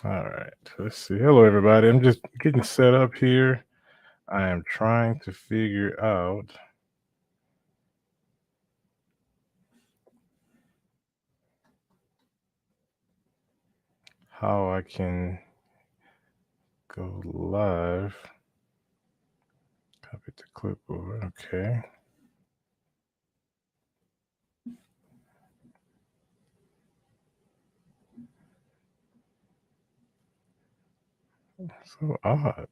All right. Let's see. Hello, everybody. I'm just getting set up here. I am trying to figure out how I can go live. Copy the clipboard. Okay. So odd.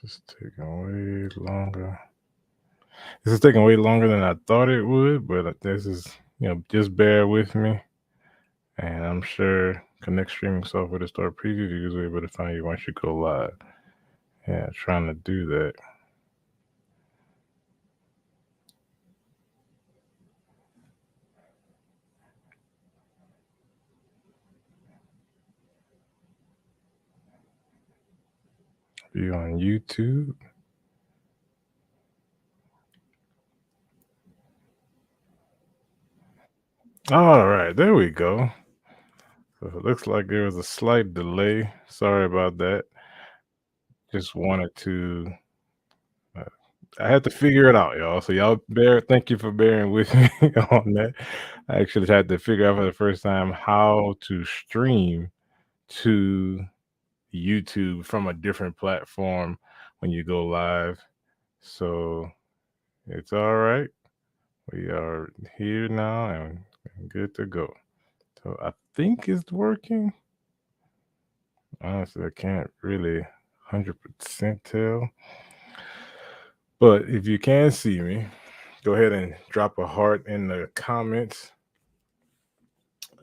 This is taking way longer. This is taking way longer than I thought it would, but this is, just bear with me. And I'm sure Connect Streaming Software to start preview. You're usually able to find you once you go live. Yeah, trying to do that. Be on YouTube. All right, there we go. So it looks like there was a slight delay. Sorry about that. Just wanted to. Uh, I had to figure it out, y'all. So y'all bear. Thank you for bearing with me on that. I actually had to figure out for the first time how to stream to YouTube from a different platform when you go live. So it's all right. We are here now and good to go. So I think it's working. Honestly, I can't really 100% tell. But if you can see me, go ahead and drop a heart in the comments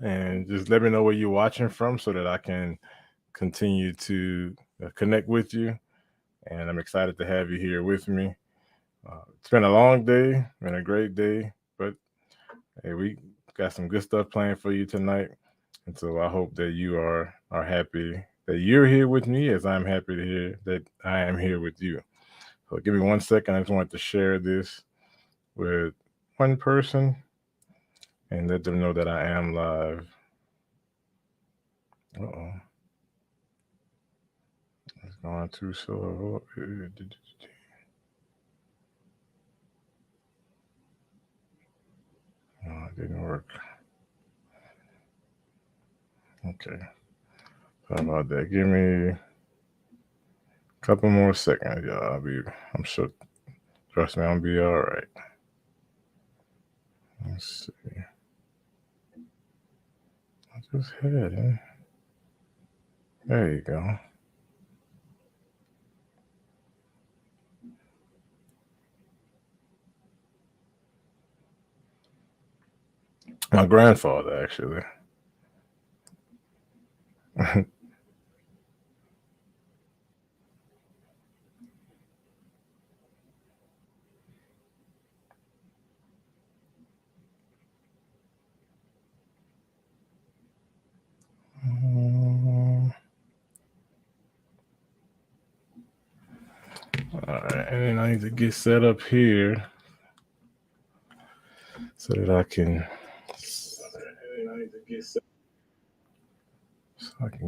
and just let me know where you're watching from so that I can continue to connect with you. And I'm excited to have you here with me. It's been a long day, been a great day, but hey, we got some good stuff planned for you tonight. And so I hope that you are happy that you're here with me as I'm happy to hear that I am here with you. So give me 1 second. I just wanted to share this with one person and let them know that I am live. Uh-oh. It's going too slow. No, it didn't work. Okay. How about that? Give me a couple more seconds, y'all. I'm sure, trust me, I'll be all right. Let's see. I just had it. There you go. My grandfather, actually. All right, and then I need to get set up here so that I can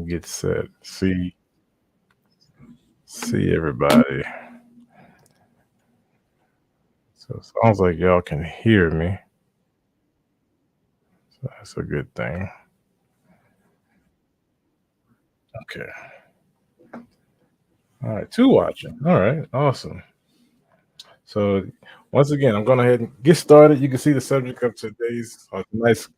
get set. See everybody. So it sounds like y'all can hear me. So that's a good thing. Okay. All right, two watching. All right, awesome. So once again, I'm going to ahead and get started. You can see the subject of today's nice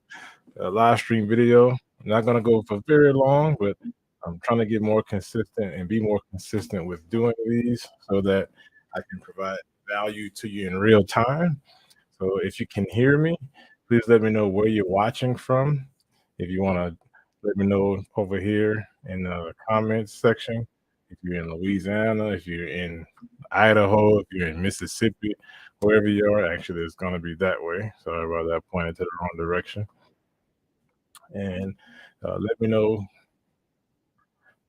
live stream video. I'm not going to go for very long, but I'm trying to get more consistent and be more consistent with doing these so that I can provide value to you in real time. So if you can hear me, please let me know where you're watching from. If you want to let me know over here in the comments section, if you're in Louisiana, if you're in Idaho, if you're in Mississippi, wherever you are, actually, it's going to be that way. Sorry about that, pointed to the wrong direction. And let me know.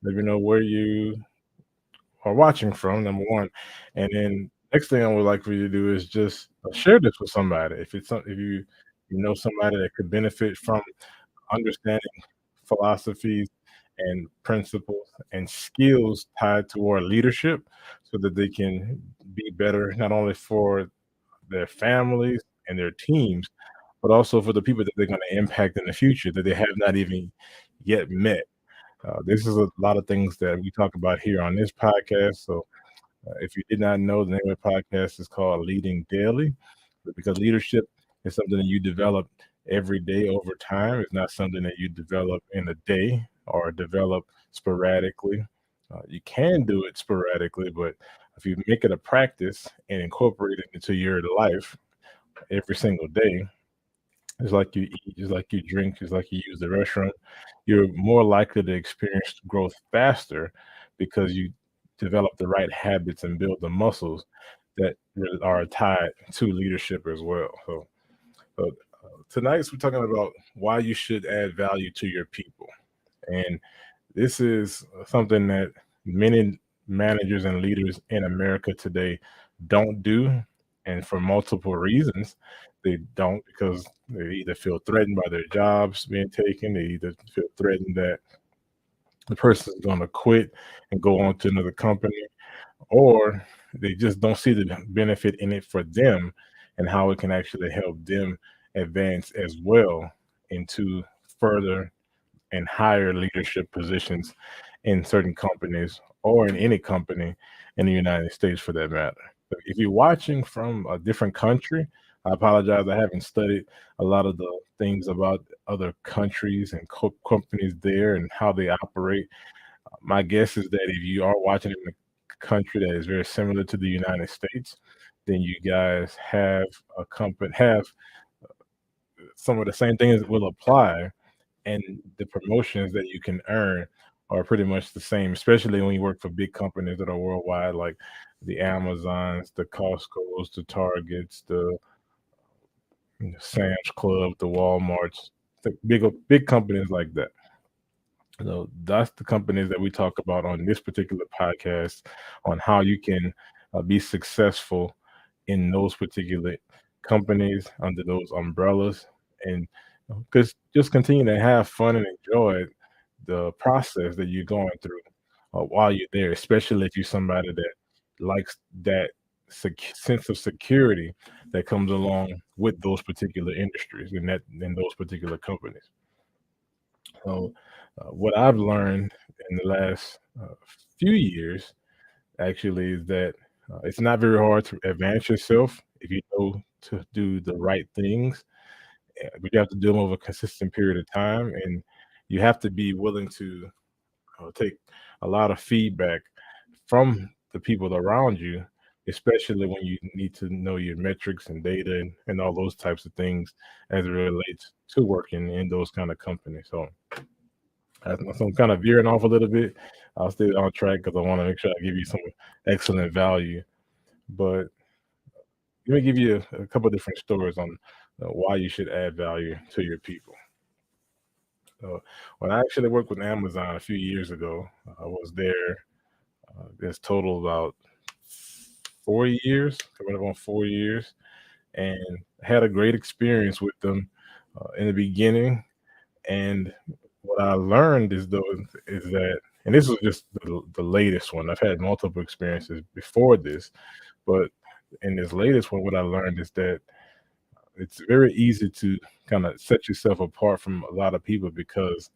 Let me know where you are watching from. Number one, and then Next thing I would like for you to do is just share this with somebody. If it's if you know somebody that could benefit from understanding philosophies and principles and skills tied toward leadership, so that they can be better not only for their families and their teams, but also for the people that they're going to impact in the future that they have not even yet met. This is a lot of things that we talk about here on this podcast. So if you did not know, the name of the podcast is called Leading Daily, because leadership is something that you develop every day over time. It's not something that you develop in a day or develop sporadically. You can do it sporadically, but if you make it a practice and incorporate it into your life every single day, just like you eat, just like you drink, just like you use the restroom, you're more likely to experience growth faster because you develop the right habits and build the muscles that really are tied to leadership as well. So tonight we're talking about why you should add value to your people, and this is something that many managers and leaders in America today don't do, and for multiple reasons. They don't because they either feel threatened by their jobs being taken, they either feel threatened that the person is going to quit and go on to another company, or they just don't see the benefit in it for them and how it can actually help them advance as well into further and higher leadership positions in certain companies or in any company in the United States for that matter. But if you're watching from a different country, I apologize. I haven't studied a lot of the things about other countries and companies there and how they operate. My guess is that if you are watching in a country that is very similar to the United States, then you guys have a company have some of the same things will apply, and the promotions that you can earn are pretty much the same, especially when you work for big companies that are worldwide, like the Amazons, the Costco's, the Targets, the Sam's Club, the Walmarts, the big companies like that. So that's the companies that we talk about on this particular podcast on how you can be successful in those particular companies under those umbrellas, and just continue to have fun and enjoy the process that you're going through while you're there, especially if you're somebody that likes that sense of security that comes along with those particular industries and that in those particular companies. So, what I've learned in the last few years actually is that it's not very hard to advance yourself if you know to do the right things, but you have to do them over a consistent period of time, and you have to be willing to take a lot of feedback from the people around you, especially when you need to know your metrics and data and all those types of things as it relates to working in those kind of companies. So I'm kind of veering off a little bit. I'll stay on track because I want to make sure I give you some excellent value. But let me give you a couple of different stories on why you should add value to your people. When I actually worked with Amazon a few years ago, I was there. This total about 4 years, coming up on 4 years, and had a great experience with them in the beginning. And what I learned is that, and this was just the latest one. I've had multiple experiences before this, but in this latest one, what I learned is that it's very easy to kind of set yourself apart from a lot of people because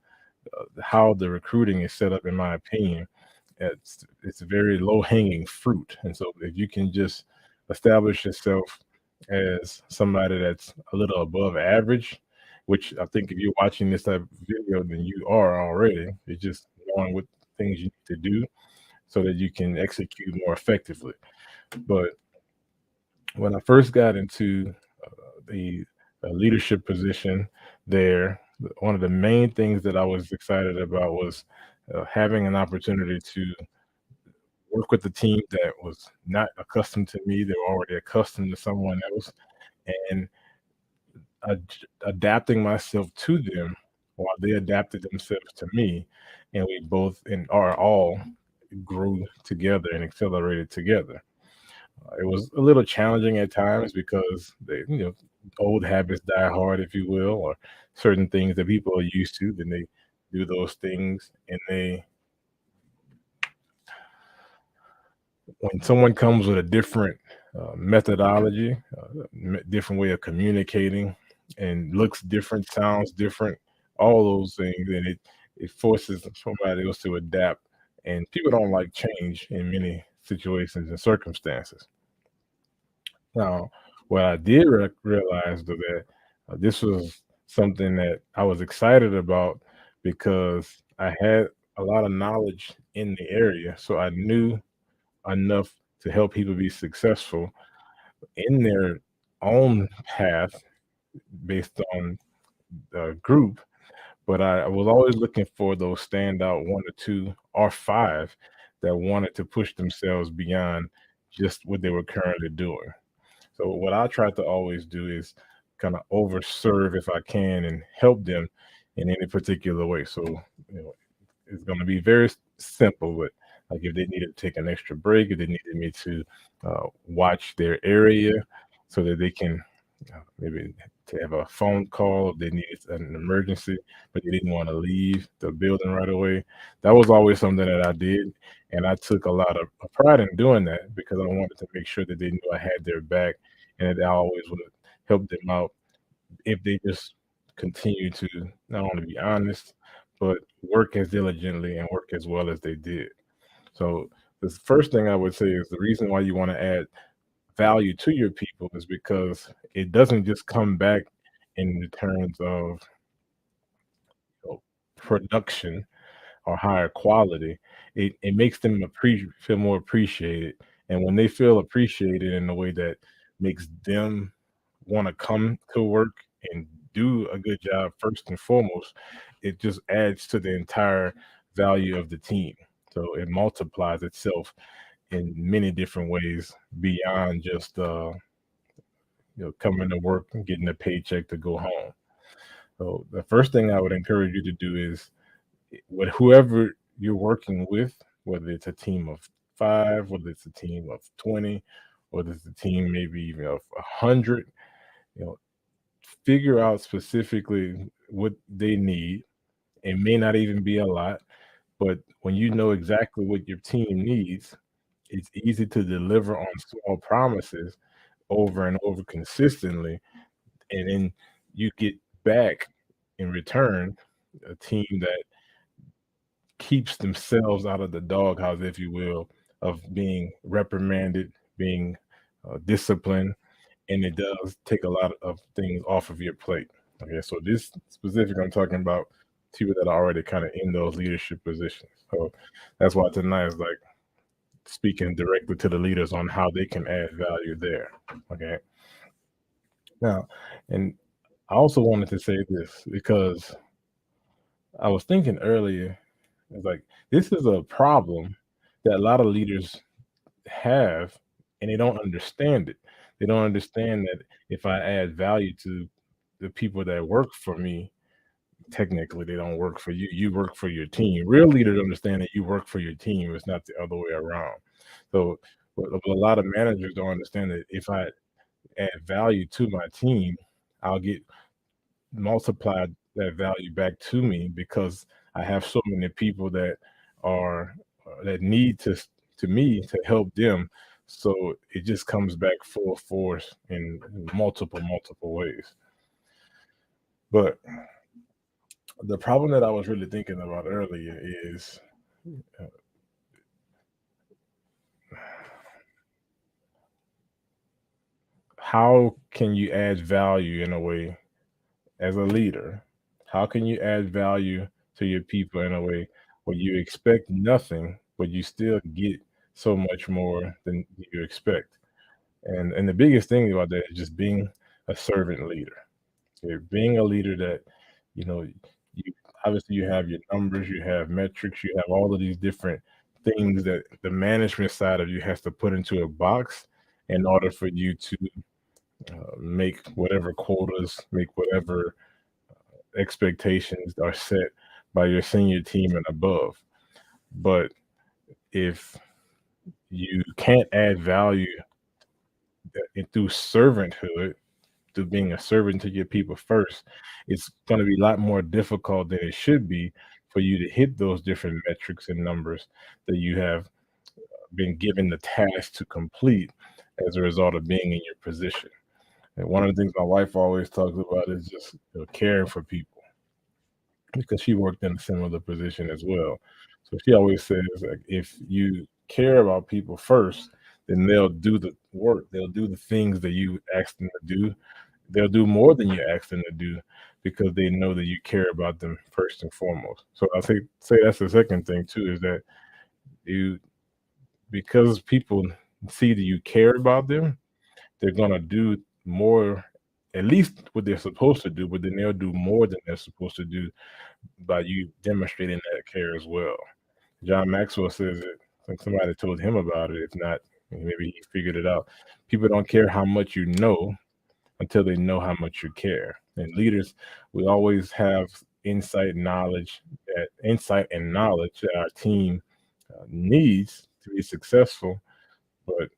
how the recruiting is set up, in my opinion, it's very low hanging fruit. And so if you can just establish yourself as somebody that's a little above average, which I think if you're watching this type of video, then you are already. It's just knowing what things you need to do so that you can execute more effectively. But when I first got into the leadership position there, one of the main things that I was excited about was having an opportunity to work with a team that was not accustomed to me. They were already accustomed to someone else, and adapting myself to them while they adapted themselves to me, and we both and are all grew together and accelerated together. It was a little challenging at times because old habits die hard, if you will, or certain things that people are used to, then they do those things, and they when someone comes with a different methodology, different way of communicating, and looks different, sounds different, all those things, and it forces somebody else to adapt. And people don't like change in many situations and circumstances. Now, what I did realize was that this was something that I was excited about because I had a lot of knowledge in the area, so I knew enough to help people be successful in their own path based on the group. But I was always looking for those standout one or two or five that wanted to push themselves beyond just what they were currently doing. So what I try to always do is kind of overserve if I can and help them in any particular way. So, you know, it's going to be very simple, but like if they needed to take an extra break, if they needed me to watch their area so that they can maybe to have a phone call if they needed an emergency, but they didn't want to leave the building right away. That was always something that I did, and I took a lot of pride in doing that because I wanted to make sure that they knew I had their back and that I always would help them out if they just continue to not only be honest, but work as diligently and work as well as they did. So the first thing I would say is the reason why you want to add value to your people is because it doesn't just come back in the terms of production or higher quality. It makes them feel more appreciated, and when they feel appreciated in a way that makes them want to come to work and do a good job first and foremost, it just adds to the entire value of the team. So it multiplies itself in many different ways beyond just coming to work and getting a paycheck to go home. So the first thing I would encourage you to do is with whoever you're working with, whether it's a team of 5, whether it's a team of 20, whether it's a team maybe even of 100, you know, figure out specifically what they need. It may not even be a lot, but when you know exactly what your team needs, it's easy to deliver on small promises over and over consistently, and then you get back in return a team that keeps themselves out of the doghouse, if you will, of being reprimanded, being disciplined, and it does take a lot of things off of your plate. Okay, so this specific, I'm talking about people that are already kind of in those leadership positions. So that's why tonight is like speaking directly to the leaders on how they can add value there. Okay, now, and I also wanted to say this because I was thinking earlier, it's like this is a problem that a lot of leaders have, and they don't understand it. They don't understand that if I add value to the people that work for me, technically they don't work for you. You work for your team. Real leaders understand that you work for your team. It's not the other way around. So, but a lot of managers don't understand that if I add value to my team, I'll get multiplied that value back to me because I have so many people that are that need to me to help them. So it just comes back full force in multiple ways. But the problem that I was really thinking about earlier is uh, how can you add value in a way as a leader? How can you add value to your people in a way where you expect nothing, but you still get so much more than you expect? And the biggest thing about that is just being a servant leader. Okay, being a leader that, you know, you obviously you have your numbers, you have metrics, you have all of these different things that the management side of you has to put into a box in order for you to make whatever quotas, make whatever expectations are set by your senior team and above. But if you can't add value and through servanthood, through being a servant to your people first, it's going to be a lot more difficult than it should be for you to hit those different metrics and numbers that you have been given the task to complete as a result of being in your position. And one of the things my wife always talks about is just caring for people because she worked in a similar position as well. So she always says, like, if you care about people first, then they'll do the work. They'll do the things that you ask them to do. They'll do more than you ask them to do because they know that you care about them first and foremost. So I think say that's the second thing too is that you because people see that you care about them, they're gonna do more, at least what they're supposed to do, but then they'll do more than they're supposed to do by you demonstrating that care as well. John Maxwell says it. I think somebody told him about it. If not, maybe he figured it out. People don't care how much you know until they know how much you care. And leaders, we always have insight and knowledge that our team needs to be successful. But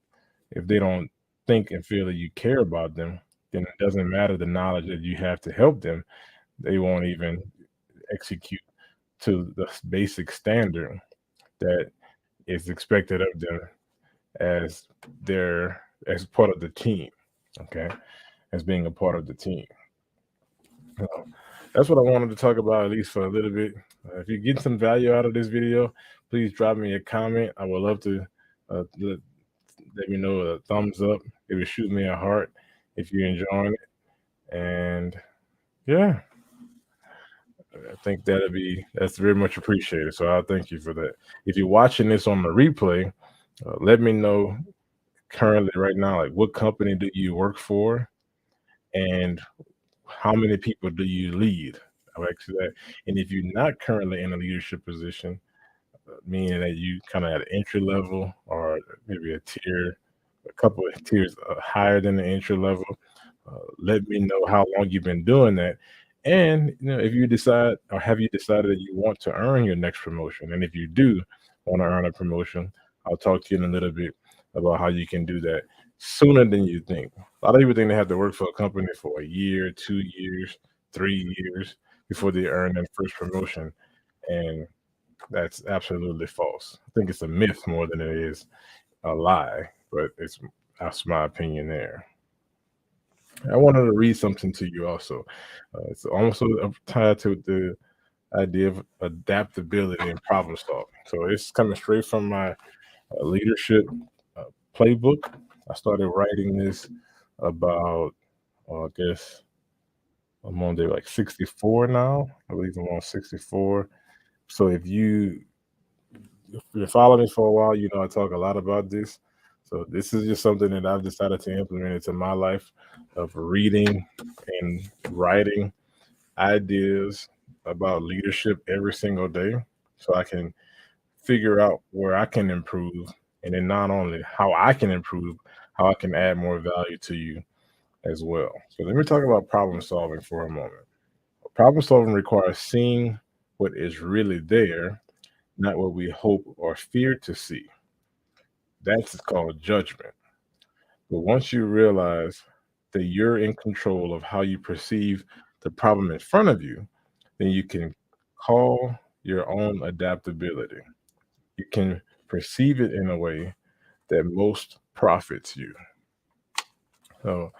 if they don't think and feel that you care about them, then it doesn't matter the knowledge that you have to help them. They won't even execute to the basic standard that is expected of them as as part of the team. Okay, as being a part of the team. So that's what I wanted to talk about at least for a little bit. If you get some value out of this video, please drop me a comment. I would love to let me know a thumbs up. It would shoot me a heart if you're enjoying it. And yeah, I think that's very much appreciated. So I thank you for that. If you're watching this on the replay, let me know currently right now, like what company do you work for and how many people do you lead? I'll ask you that. And if you're not currently in a leadership position, meaning that you kind of at entry level or maybe a couple of tiers higher than the entry level, let me know how long you've been doing that. And if you decide or have you decided that you want to earn your next promotion, and if you do want to earn a promotion, I'll talk to you in a little bit about how you can do that sooner than you think. A lot of people think they have to work for a company for a year, 2 years, 3 years before they earn their first promotion, and that's absolutely false. I think it's a myth more than it is a lie, but that's my opinion there. I wanted to read something to you also. It's also tied to the idea of adaptability and problem solving. So it's coming straight from my leadership uh, playbook. I started writing this about, I guess, I'm on day like 64 now. I believe I'm on 64. So if you follow me for a while, I talk a lot about this. So this is just something that I've decided to implement into my life of reading and writing ideas about leadership every single day so I can figure out where I can improve and then not only how I can improve, how I can add more value to you as well. So let me talk about problem solving for a moment. Problem solving requires seeing what is really there, not what we hope or fear to see. That's called judgment. But once you realize that you're in control of how you perceive the problem in front of you, then you can call your own adaptability. You can perceive it in a way that most profits you. So,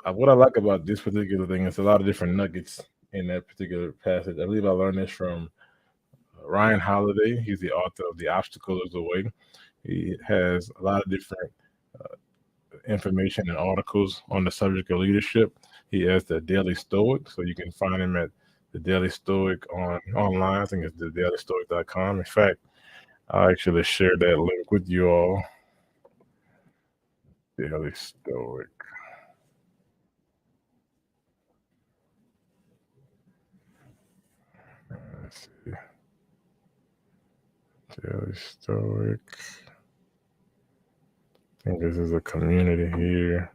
what I like about this particular thing is a lot of different nuggets in that particular passage. I believe I learned this from Ryan Holiday. He's the author of The Obstacle is the Way. He has a lot of different information and articles on the subject of leadership. He has the Daily Stoic, so you can find him at the Daily Stoic online. I think it's thedailystoic.com. In fact, I'll actually share that link with you all. Daily Stoic. Let's see. Daily Stoic. I think this is a community here.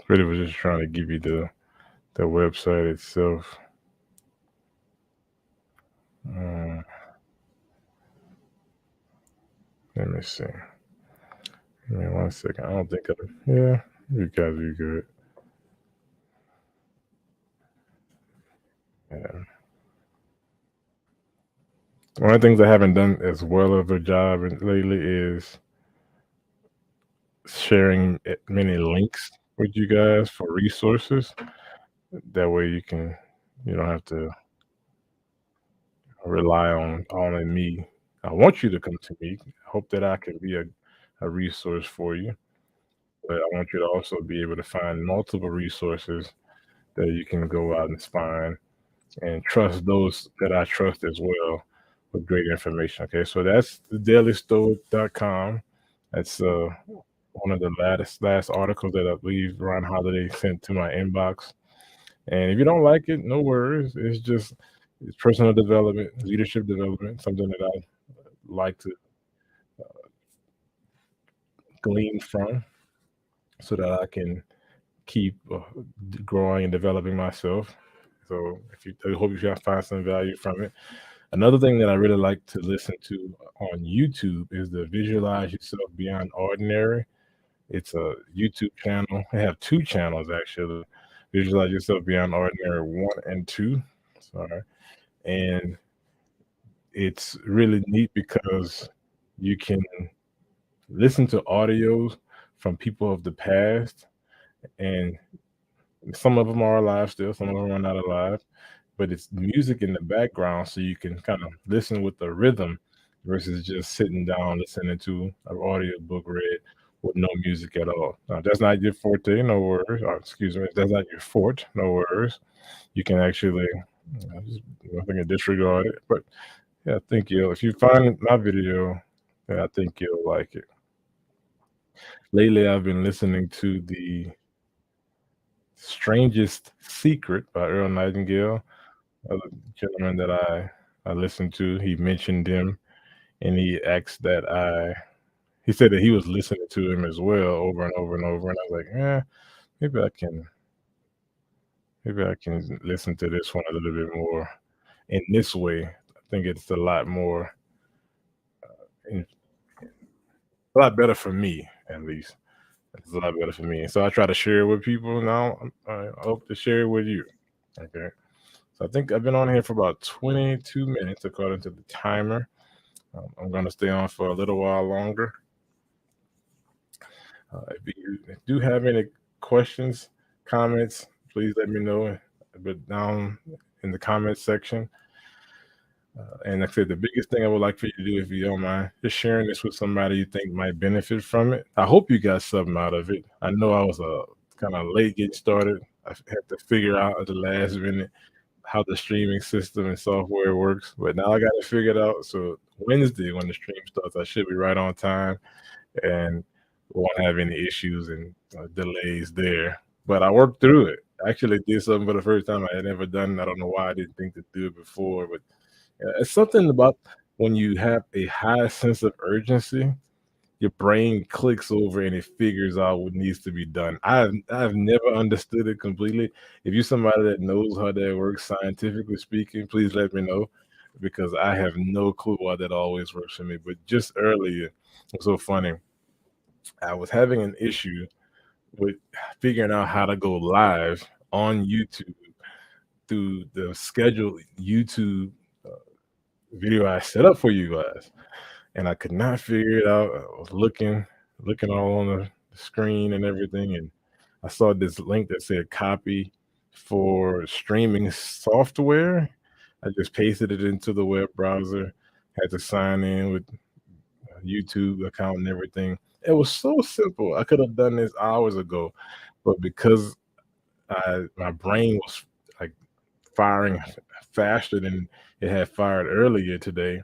Really was just trying to give you the website itself. Uh, Let me see. Give me 1 second. I don't think of it. Yeah. You guys be good. Yeah. One of the things I haven't done as well of a job lately is sharing many links with you guys for resources. That way you don't have to rely on only me. I want you to come to me. I hope that I can be a resource for you, but I want you to also be able to find multiple resources that you can go out and find and trust those that I trust as well with great information. Okay, so that's the dailystoic.com. That's one of the last articles that I believe Ron Holiday sent to my inbox. And if you don't like it, no worries. It's personal development, leadership development, something that I like to glean from so that I can keep growing and developing myself. So I hope you can find some value from it. Another thing that I really like to listen to on YouTube is the Visualize Yourself Beyond Ordinary. It's a YouTube channel. I have two channels actually. Visualize Yourself Beyond Ordinary 1 and 2. Sorry. And it's really neat because you can listen to audios from people of the past, and some of them are alive still, some of them are not alive, but it's music in the background so you can kind of listen with the rhythm versus just sitting down listening to an audio book read with no music at all. Now, if that's not your forte, no worries. Or, excuse me, if that's not your fort, no worries. You can actually just nothing to disregard it. But yeah, I think if you find my video, yeah, I think you'll like it. Lately, I've been listening to the Strangest Secret by Earl Nightingale, a gentleman that I listened to. He mentioned him, and he said that he was listening to him as well over and over and over, and I was like, "Yeah, maybe I can listen to this one a little bit more in this way." I think it's in a lot better for me, at least. It's a lot better for me, and so I try to share it with people now. I hope to share it with you. Okay. So I think I've been on here for about 22 minutes according to the timer. I'm going to stay on for a little while longer. If you do have any questions, comments, please let me know. But down in the comments section. And like I said, the biggest thing I would like for you to do, if you don't mind, just sharing this with somebody you think might benefit from it. I hope you got something out of it. I know I was kind of late getting started. I had to figure out at the last minute how the streaming system and software works, but now I got it figured out. So Wednesday, when the stream starts, I should be right on time and won't have any issues and delays there. But I worked through it. I actually did something for the first time I had never done. I don't know why I didn't think to do it before, but it's something about when you have a high sense of urgency, your brain clicks over and it figures out what needs to be done. I've never understood it completely. If you're somebody that knows how that works scientifically speaking, please let me know because I have no clue why that always works for me. But just earlier, it's so funny. I was having an issue with figuring out how to go live on YouTube through the scheduled YouTube video I set up for you guys, and I could not figure it out. I was looking all on the screen and everything, and I saw this link that said copy for streaming software. I just pasted it into the web browser, had to sign in with a YouTube account and everything. It was so simple. I could have done this hours ago, but because my brain was like firing faster than it had fired earlier today,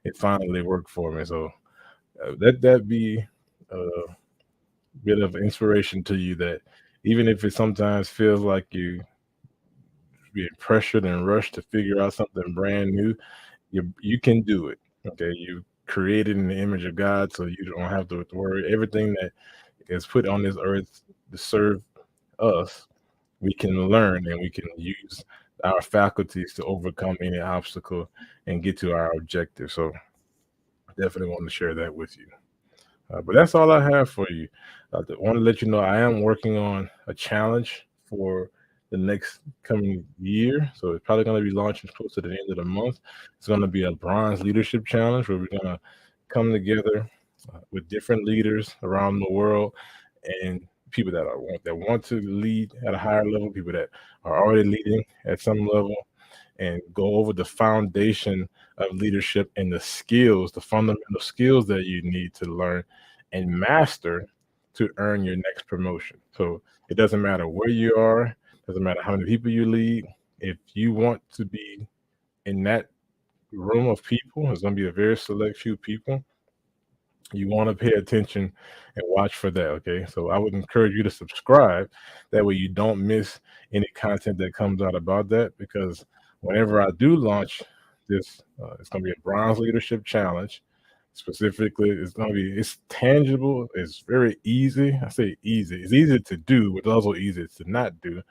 it finally worked for me. So let that be a bit of inspiration to you that even if it sometimes feels like you being pressured and rushed to figure out something brand new, you can do it. Okay, you created in the image of God, so you don't have to worry. Everything that is put on this earth to serve us, we can learn and we can use our faculties to overcome any obstacle and get to our objective. So I definitely want to share that with you. But that's all I have for you. I want to let you know I am working on a challenge for the next coming year. So it's probably going to be launching close to the end of the month. It's going to be a bronze leadership challenge where we're going to come together with different leaders around the world and people that want to lead at a higher level, people that are already leading at some level, and go over the foundation of leadership and the skills, the fundamental skills that you need to learn and master to earn your next promotion. So it doesn't matter where you are, doesn't matter how many people you lead. If you want to be in that room of people, it's going to be a very select few people. You want to pay attention and watch for that. Okay. So I would encourage you to subscribe. That way you don't miss any content that comes out about that. Because whenever I do launch this, it's going to be a bronze leadership challenge. Specifically, it's tangible. It's very easy. I say easy. It's easy to do, but also easy to not do.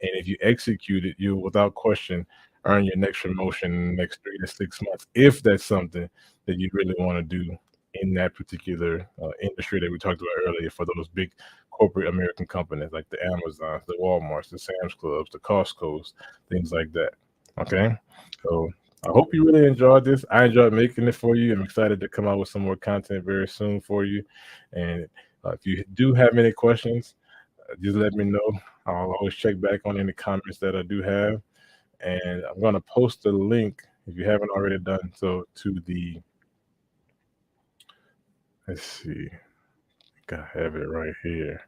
And if you execute it, you without question earn your next promotion in the next 3 to 6 months, if that's something that you really want to do in that particular industry that we talked about earlier for those big corporate American companies like the Amazons, the Walmarts, the Sam's Clubs, the Costco's, things like that. Okay. So I hope you really enjoyed this. I enjoyed making it for you. I'm excited to come out with some more content very soon for you. And if you do have any questions, just let me know. I'll always check back on any comments that I do have. And I'm going to post a link if you haven't already done so to the, let's see, I think I have it right here.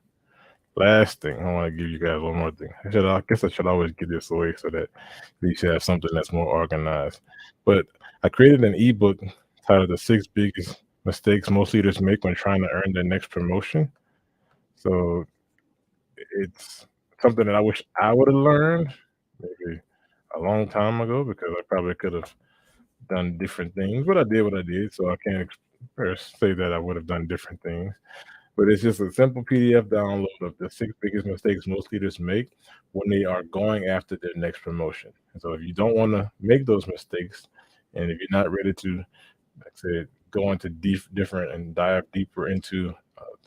Last thing, I want to give you guys one more thing. I guess I should always give this away so that you should have something that's more organized. But I created an ebook titled "The Six Biggest Mistakes Most Leaders Make When Trying to Earn Their Next Promotion." So it's something that I wish I would have learned maybe a long time ago, because I probably could have done different things, but I did what I did, so I can't say that I would have done different things. But it's just a simple PDF download of the six biggest mistakes most leaders make when they are going after their next promotion. And so if you don't want to make those mistakes, and if you're not ready to, like I said, go into different and dive deeper into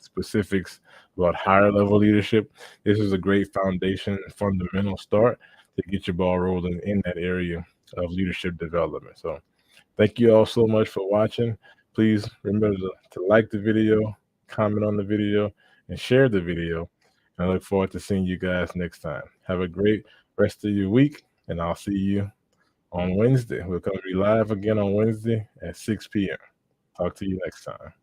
specifics about higher level leadership, this is a great foundation and fundamental start to get your ball rolling in that area of leadership development. So thank you all so much for watching. Please remember to like the video, comment on the video, and share the video. And I look forward to seeing you guys next time. Have a great rest of your week, and I'll see you on Wednesday. We're going to be live again on Wednesday at 6 p.m. Talk to you next time.